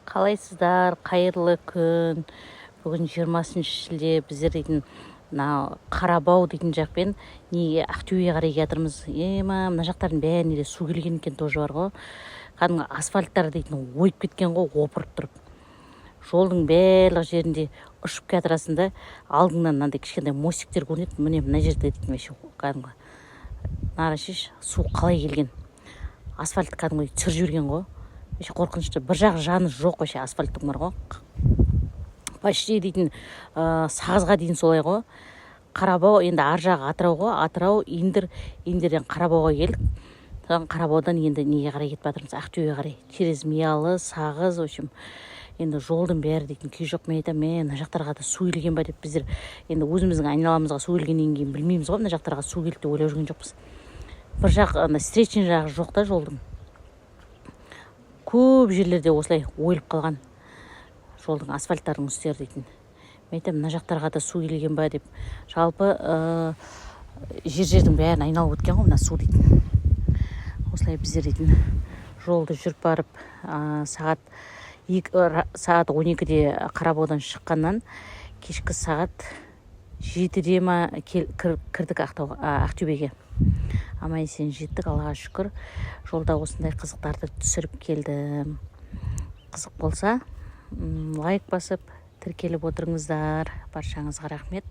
Қалайсыздар, қайырлы күн. Бүгін 20 шілде біздер дейтін Қарабау дейтін жақпен неге Ақтөбеге қарай жатырмыз. Мына жақтардың бәріне де су келген екен, тоже бар ғой. Кәдімгі асфальттар дейтін ойып кеткен ғой, опырып тұрып. Жолдың барлық жерінде ұшып кетірасында алдыңнан мынандай кішкентай мостиктер көрінеді. Міне мына жерде дейтін вообще кәдімгі нарашиш су қалай келген. Асфальт кәдімгі түсір жіберген ғой. Вообще қорқынышты. Bir жақ жаны жоқ вообще асфальттың бар ғой. Почти дейтін Сағызға дейін солай ғой. Қарабау енді ар жағы Атырау ғой. Атырау, Индерден Қарабауға келдік. Содан Қарабаудан енді неге қарай кетіп жатырмыз? Ақтөбеге қарай. Через Миялы, Сағыз, в общем, енді жолдың бәрі дейтін күй жоқ. Мен айтамын, мына жақтарға да су келген ба деп біздер енді өзіміздің айналамызға су келгеннен кейін білмейміз ғой. Мына жақтарға су келді деп ойлап жүрген жоқпыз. Bir жақ встречный жағы жоқ та жолдың. Көп жерлерде осылай ойылып қалған жолдың асфальттардың үстері дейтін. Мен айтамын, мына жақтарға да су келген ба деп. Жалпы жердің бәрін айналып өткен ғой мына су дейтін. Осылай біздер дейтін жолды жүріп барып сағат 12-де Қарабаудан шыққаннан кешкі сағат 7-де ма кірдік Ақтөбеге. Аман-есен жеттік, Аллаға шүкір. Жолда осындай қызықтарды түсіріп келдім. Қызық болса, лайк басып, тіркеліп отырыңыздар. Баршаңызға рахмет.